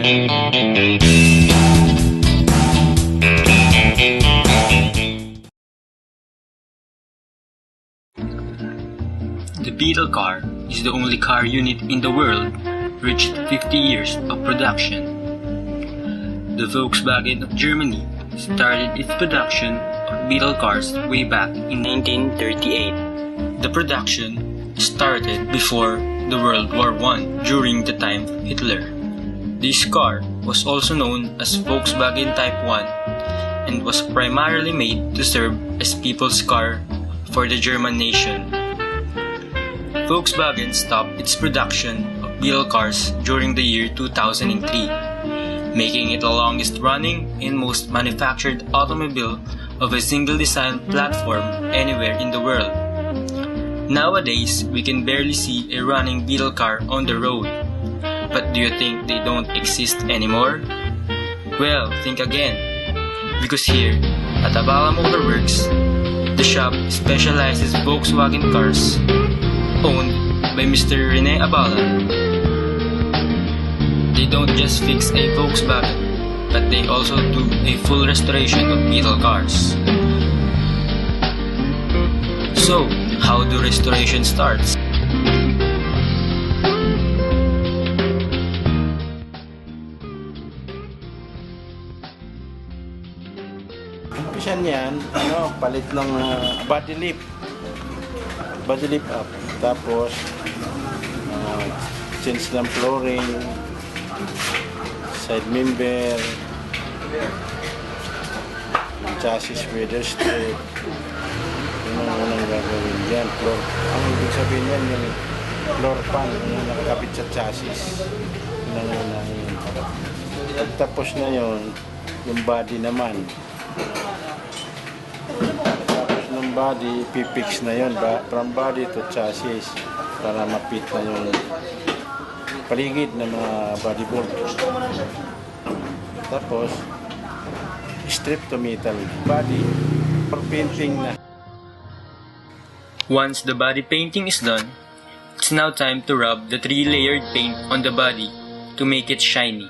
The Beetle car is the only car unit in the world reached 50 years of production. The Volkswagen of Germany started its production of Beetle cars way back in 1938. The production started before the World War I during the time of Hitler. This car was also known as Volkswagen Type 1 and was primarily made to serve as people's car for the German nation. Volkswagen stopped its production of Beetle cars during the year 2003, making it the longest running and most manufactured automobile of a single design platform anywhere in the world. Nowadays, we can barely see a running Beetle car on the road. But do you think they don't exist anymore? Well, think again. Because here, at Abala Motorworks, the shop specializes Volkswagen cars owned by Mr. Rene Abala. They don't just fix a Volkswagen, but they also do a full restoration of Beetle cars. So, how do restoration starts? Umpisa niyan, palit ng body lift up, tapos change ng flooring, side member, chassis weather strip. Yun ang unang gagawin dyan. Ang ibig sabihin yan, yung floor pan yung nakakapit sa chassis. Yun ang unahin. Tapos na yun, yung body naman. Tapos ng body, pipix na yun, from body to chassis, para mapit na yung paligid ng mga bodyboard. Tapos, strip to metal body for painting na. Once the body painting is done, it's now time to rub the 3-layered paint on the body to make it shiny.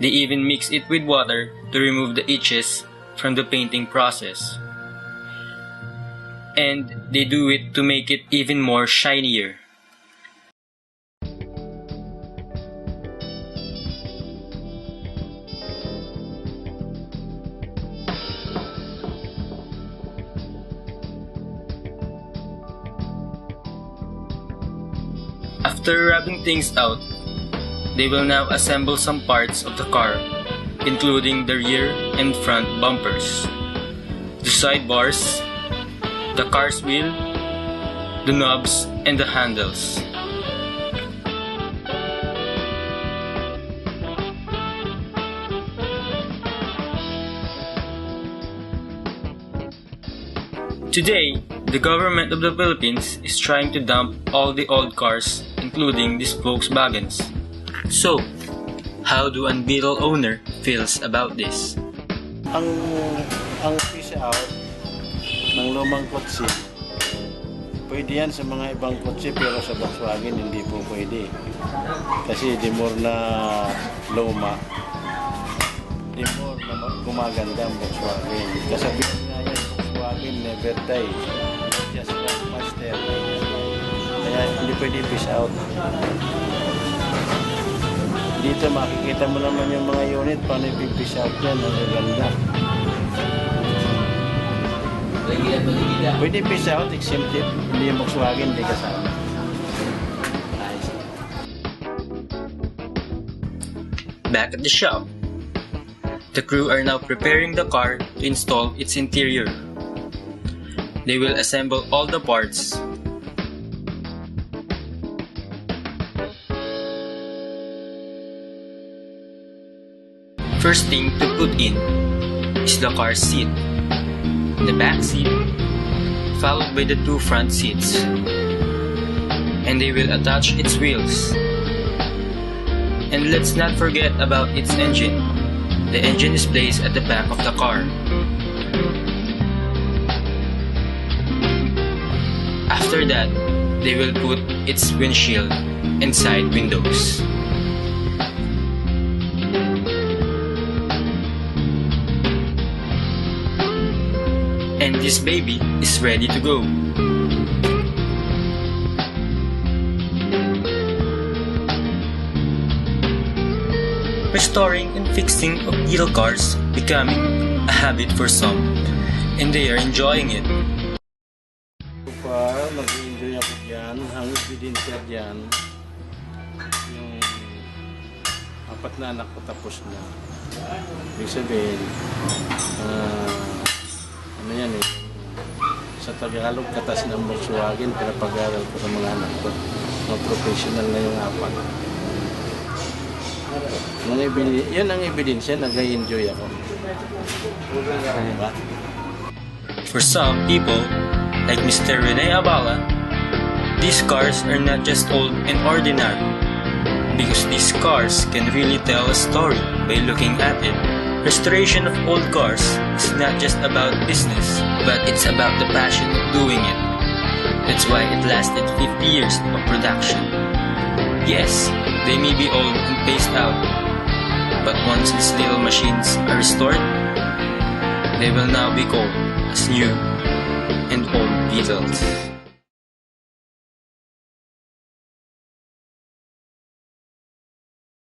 They even mix it with water to remove the itches from the painting process. And they do it to make it even more shinier. After rubbing things out, they will now assemble some parts of the car, including the rear and front bumpers, the side bars, the car's wheel, the knobs, and the handles. Today, the government of the Philippines is trying to dump all the old cars, including these Volkswagens. So, how do a Beetle owner feels about this? Ang piece out ng lumang kotse, pwede yan sa mga ibang kotse, pero sa Volkswagen hindi po pwede. Kasi di more na luma, di more na gumaganda ang Volkswagen. Kasabihin nga yan, Volkswagen never die, just like master. Kaya hindi pwede piece out. Dito makikita mo naman yung mga unit, paano i-piece out yan, ang gaganda. Pwede piece out, exempted, hindi yung Volkswagen, hindi kasama. Back at the shop, the crew are now preparing the car to install its interior. They will assemble all the parts. First thing to put in is the car seat, the back seat, followed by the 2 front seats, and they will attach its wheels. And let's not forget about its engine. The engine is placed at the back of the car. After that, they will put its windshield and side windows. this baby is ready to go. Restoring and fixing of Beetle cars becoming a habit for some, and they are enjoying it. So far, nag-enjoy ako dyan. Ang ebidensya dyan, yung 4 na anak ko tapos na. Ibig sabihin, ano yan eh, sa Tagalog, katas ng Volkswagen, pinapag-aral ko ng mga anak ko. Mga professional na yung 4. Yan ang ebidensya, nag-enjoy ako. Diba? For some people, like Mr. Rene Abala, these cars are not just old and ordinary, because these cars can really tell a story by looking at it. Restoration of old cars is not just about business, but it's about the passion of doing it. That's why it lasted 50 years of production. Yes, they may be old and phased out, but once these little machines are restored, they will now be called as new and old Beetles.